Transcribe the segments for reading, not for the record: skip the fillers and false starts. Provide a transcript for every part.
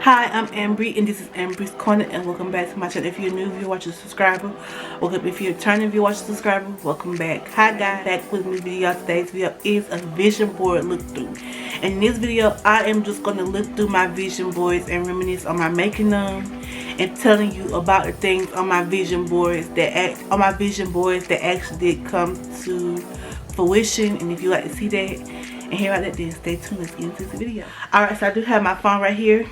Hi, I'm Ambry, and this is Ambry's Corner, and welcome back to my channel. If you're new, if you're watching, subscriber, welcome. If you're returning, if you're watching, subscriber, welcome back. Hi guys, back with a new video. Today's video is a vision board look through. And in this video, I am just going to look through my vision boards and reminisce on my making them, and telling you about the things on my vision boards that actually did come to fruition. And if you like to see that and hear about that, then stay tuned. Let's get into this video. Alright, so I do have my phone right here,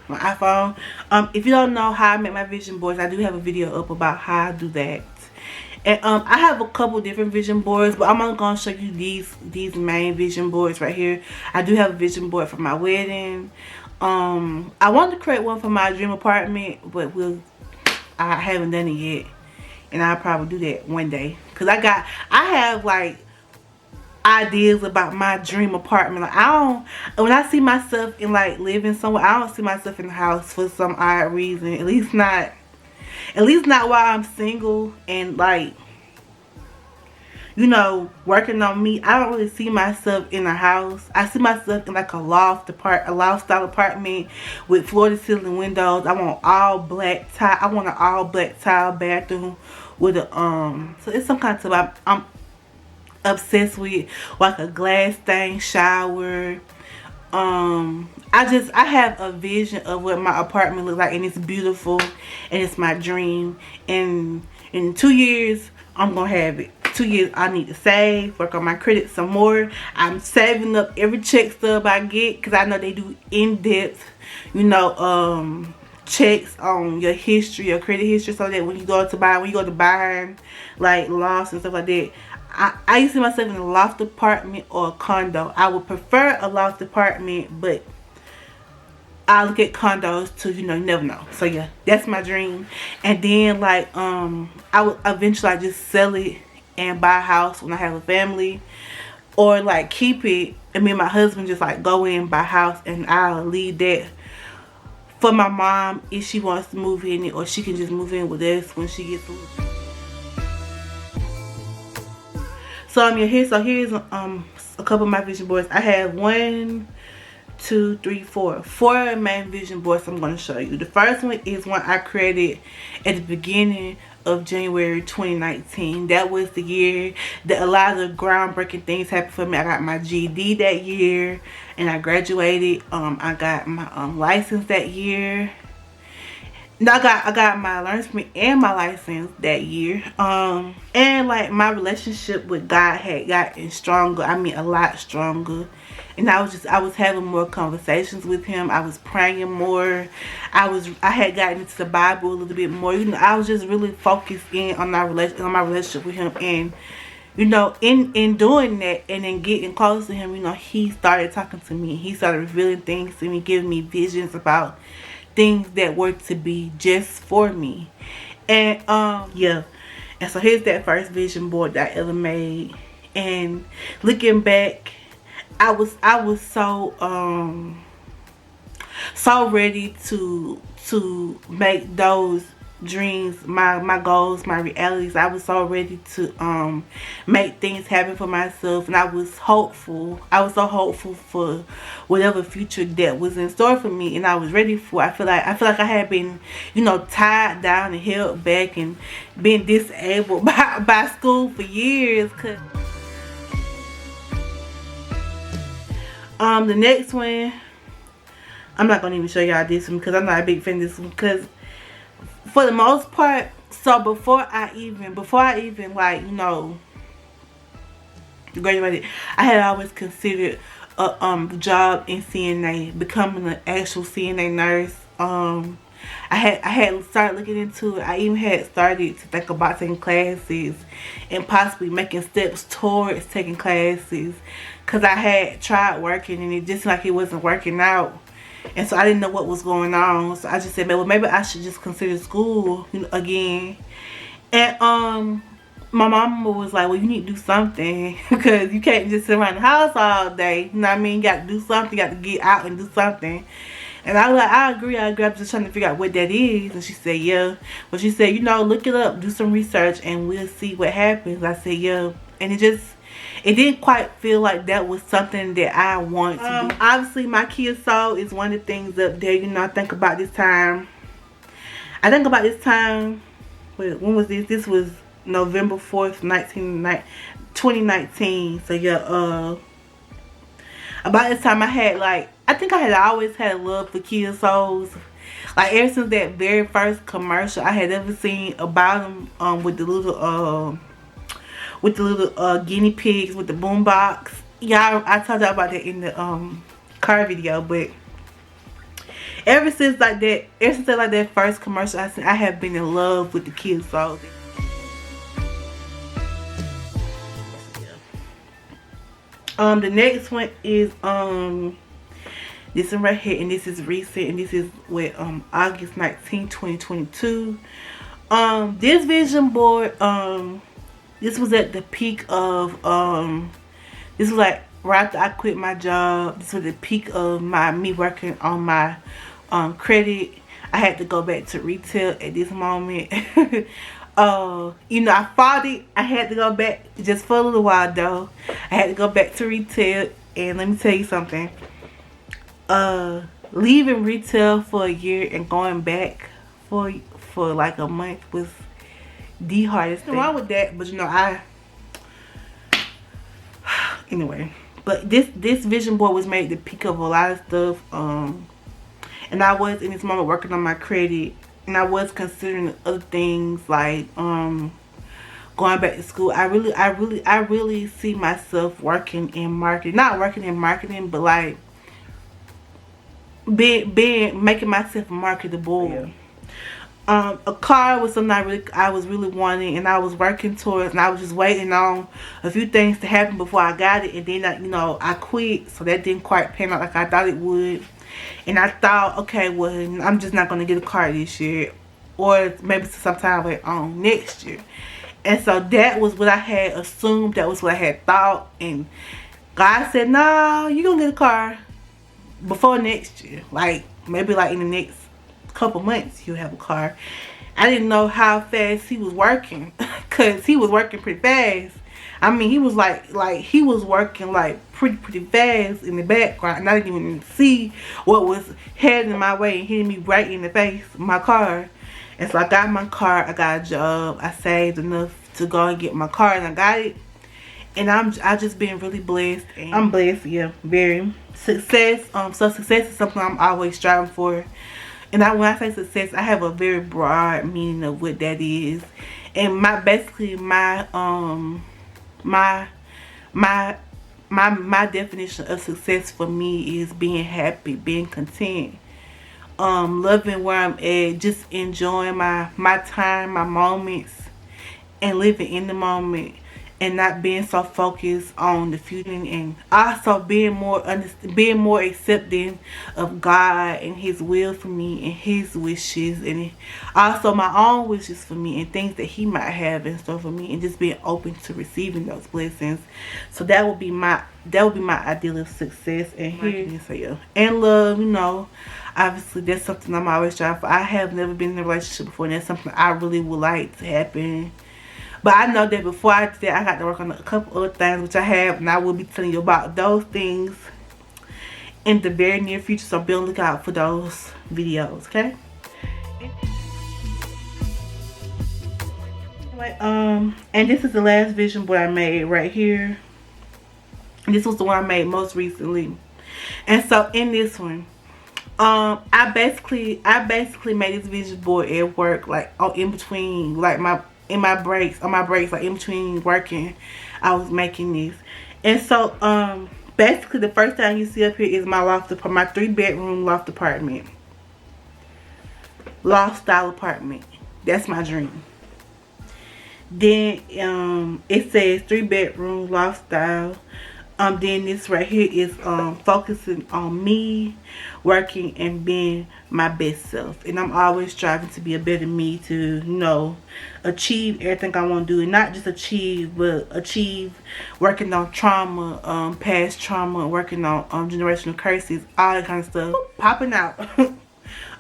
my iPhone. If you don't know how I make my vision boards, I do have a video up about how I do that. And I have a couple different vision boards, but I'm only gonna show you these main vision boards right here. I do have a vision board for my wedding. I wanted to create one for my dream apartment, but I haven't done it yet, and I'll probably do that one day. Cause I have like ideas about my dream apartment. Like when I see myself in like living somewhere, I don't see myself in the house for some odd reason. At least not while I'm single and, like, you know, working on me. I don't really see myself in a house. I see myself in like a loft style apartment with floor to ceiling windows. I want all black tile. I want an all black tile bathroom with a so it's some kind of stuff I'm obsessed with, like a glass stained shower. I have a vision of what my apartment looks like, and it's beautiful, and it's my dream. And in 2 years I'm gonna have it. 2 years I need to save, work on my credit some more. I'm saving up every check stub I get, because I know they do in-depth, you know, checks on your history, your credit history, so that when you go to buying like lofts and stuff like that. I used to see myself in a loft apartment or a condo. I would prefer a loft apartment, but I look at condos too, you know, you never know. So yeah, that's my dream. And then like I would eventually just sell it and buy a house when I have a family, or like keep it and me and my husband just like go in, buy a house, and I'll leave that for my mom if she wants to move in it, or she can just move in with us when she gets older. So here's a couple of my vision boards. I have 1, 2, 3, 4 main vision boards I'm going to show you. The first one is one I created at the beginning of January 2019. That was the year that a lot of groundbreaking things happened for me. I got my GED that year, and I graduated. I got my license that year. No, I got my learner's permit and my license that year. And like my relationship with God had gotten stronger. I mean, a lot stronger. And I was having more conversations with him. I was praying more. I had gotten into the Bible a little bit more. You know, I was just really focused in on my relationship with him. And you know, in doing that and in getting close to him, you know, he started talking to me. He started revealing things to me, giving me visions about things that were to be just for me. And yeah, and so here's that first vision board that I ever made. And looking back, I was so ready to make those dreams my goals, my realities. I was so ready to make things happen for myself, and I was hopeful. I was so hopeful for whatever future that was in store for me, and I was ready for. I feel like I had been, you know, tied down and held back and been disabled by school for years. The next one, I'm not gonna even show y'all this one because I'm not a big fan of this one, because for the most part, so before I even like, you know, graduated, I had always considered a job in CNA, becoming an actual CNA nurse. I had started looking into it. I even had started to think about taking classes and possibly making steps towards taking classes, because I had tried working and it just like it wasn't working out. And so I didn't know what was going on. So I just said, well, maybe I should just consider school, you know, again. And my mama was like, well, you need to do something, because you can't just sit around the house all day. You know what I mean? You got to do something. You got to get out and do something. And I was like, I agree. I'm just trying to figure out what that is. And she said, yeah. But she said, you know, look it up, do some research, and we'll see what happens. I said, yeah. And it just it didn't quite feel like that was something that I want to do. Obviously my kid soul is one of the things up there. You know, I think about this time. Wait, when was this? This was November 4th, 2019. So yeah, about this time I had like, I think I had always had a love for kid souls. Like ever since that very first commercial I had ever seen about them, with the little guinea pigs with the boombox. Yeah, I talked about that in the car video. But ever since like that first commercial I have been in love with the kid souls. The next one is this one right here, and this is recent, and this is with August 19, 2022. This vision board, this was at the peak of this was like right after I quit my job. This was the peak of me working on my credit. I had to go back to retail at this moment. You know, I fought it. I had to go back just for a little while though. I had to go back to retail, and let me tell you something. Leaving retail for a year and going back for like a month was the hardest thing. Nothing wrong with that, but you know, anyway. But this vision board was made the peak of a lot of stuff. And I was in this moment working on my credit, and I was considering other things like going back to school. I really see myself working in marketing. Not working in marketing, but like making myself marketable. Yeah. A car was something I was really wanting, and I was working towards, and I was just waiting on a few things to happen before I got it. And then you know, I quit, so that didn't quite pan out like I thought it would. And I thought, okay, well, I'm just not gonna get a car this year, or maybe sometime next year. And so that was what I had assumed, that was what I had thought. And God said, no, you're gonna get a car before next year, like maybe like in the next couple months you'll have a car. I didn't know how fast he was working, because he was working pretty fast. I mean, he was like he was working like pretty fast in the background, and I didn't even see what was heading my way and hitting me right in the face, my car. And so I got my car, I got a job, I saved enough to go and get my car, and I got it. And I just been really blessed. And I'm blessed, yeah, very. Success, so success is something I'm always striving for. And when I say success, I have a very broad meaning of what that is. And my definition of success for me is being happy, being content, loving where I'm at, just enjoying my time, my moments, and living in the moment, and not being so focused on the future, and also being more accepting of God and His will for me, and His wishes, and also my own wishes for me, and things that He might have in store for me, and just being open to receiving those blessings. So that would be my ideal of success. And here, so yeah, and love, you know, obviously that's something I'm always striving for. I have never been in a relationship before, and that's something I really would like to happen. But I know that before I do that, I got to work on a couple other things, which I have, and I will be telling you about those things in the very near future. So be on the lookout for those videos, okay? Anyway, and this is the last vision board I made right here. This was the one I made most recently. And so in this one, I basically made this vision board at work, like in between, like on my breaks, like in between working, I was making this. And so basically the first thing you see up here is my loft apartment, my 3-bedroom loft apartment, loft style apartment. That's my dream. Then it says 3-bedroom loft style. Then this right here is focusing on me, working, and being my best self. And I'm always striving to be a better me, to, you know, achieve everything I want to do. And not just achieve, but achieve working on trauma, past trauma, working on generational curses, all that kind of stuff. Popping out.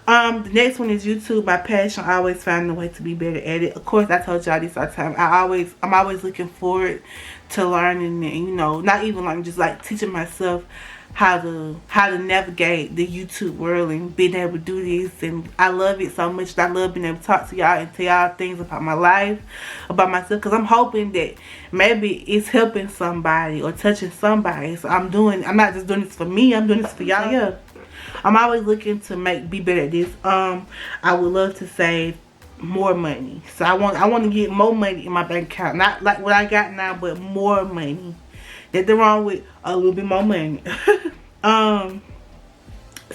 The next one is YouTube, my passion. I always find a way to be better at it. Of course, I told y'all this all the time. I'm always looking forward to learning, and you know, not even learning, just like teaching myself how to navigate the YouTube world and being able to do this. And I love it so much. I love being able to talk to y'all and tell y'all things about my life, about myself, because I'm hoping that maybe it's helping somebody or touching somebody. So I'm not just doing this for me, I'm doing this for y'all. Yeah, I'm always looking to be better at this. I would love to save more money. So I want to get more money in my bank account. Not like what I got now, but more money. Nothing wrong with a little bit more money.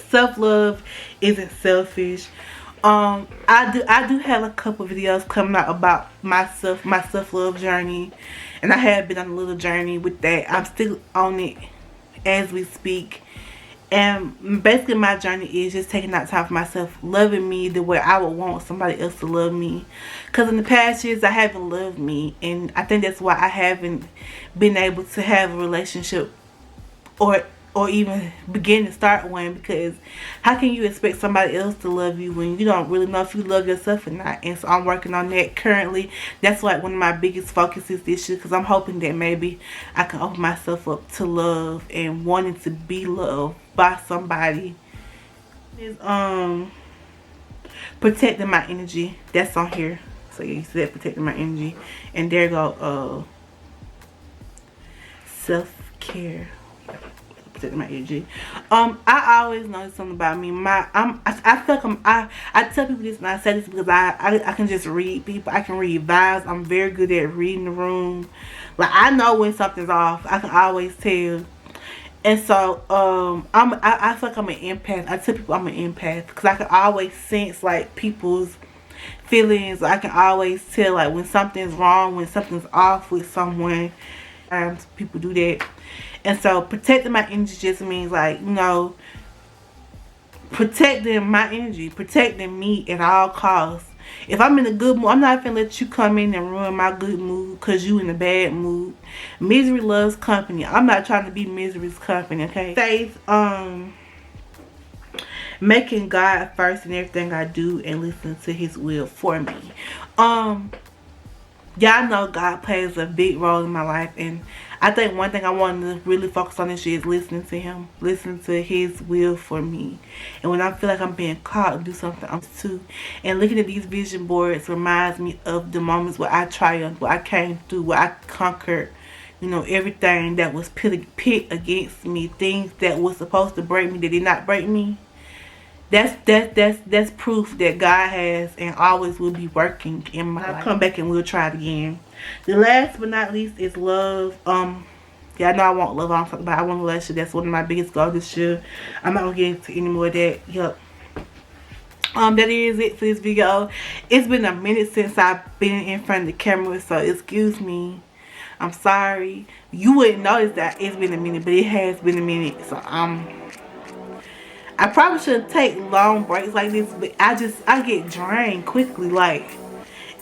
Self-love isn't selfish. I do have a couple videos coming out about my self-love journey, and I have been on a little journey with that. I'm still on it as we speak. And basically my journey is just taking out time for myself, loving me the way I would want somebody else to love me. Because in the past years I haven't loved me, and I think that's why I haven't been able to have a relationship or even begin to start one. Because how can you expect somebody else to love you when you don't really know if you love yourself or not? And so I'm working on that currently. That's like one of my biggest focuses this year, because I'm hoping that maybe I can open myself up to love and wanting to be loved by somebody. Is protecting my energy. That's on here. So yeah, you see that, protecting my energy. And there go self-care. Protecting my energy. I always notice something about me. I feel like I tell people this, and I say this because I can just read people. I can read vibes. I'm very good at reading the room. Like, I know when something's off. I can always tell. And so I feel like I'm an empath. I tell people I'm an empath because I can always sense like people's feelings. I can always tell like when something's wrong, when something's off with someone. People do that. And so protecting my energy just means, like, you know, protecting my energy, protecting me at all costs. If I'm in a good mood, I'm not gonna let you come in and ruin my good mood because you in a bad mood. Misery loves company. I'm not trying to be misery's company, okay? Faith, making God first in everything I do and listening to his will for me. Y'all know God plays a big role in my life, and I think one thing I want to really focus on this year is listening to him, listening to his will for me. And when I feel like I'm being caught to do something, I'm too. And looking at these vision boards reminds me of the moments where I triumphed, where I came through, where I conquered, you know, everything that was pit against me, things that was supposed to break me that did not break me. That's proof that God has and always will be working in my life. I'll come back and we'll try it again. The last but not least is love. Yeah, I know I want love. I'm talking about I want a relationship. That's one of my biggest goals this year. I'm not gonna get into any more of that. Yep. That is it for this video. It's been a minute since I've been in front of the camera, so excuse me. I'm sorry. You wouldn't notice that it's been a minute, but it has been a minute. So I probably shouldn't take long breaks like this, but I get drained quickly. Like,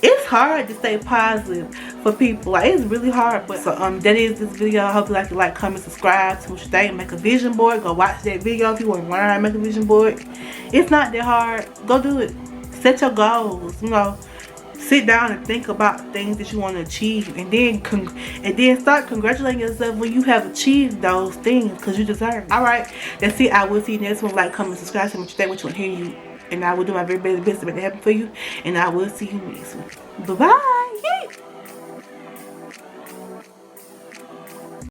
it's hard to stay positive for people. Like, it's really hard. But so that is this video. I hope you like, comment, subscribe, to what you think. Make a vision board. Go watch that video if you want to learn how to make a vision board. It's not that hard. Go do it. Set your goals. You know, sit down and think about things that you want to achieve, and then start congratulating yourself when you have achieved those things, because you deserve it. Alright, that's it. I will see you next one. Like, comment, subscribe, tell me what you think, what you want to hear you, and I will do my very best to make it happen for you, and I will see you next one. Bye bye.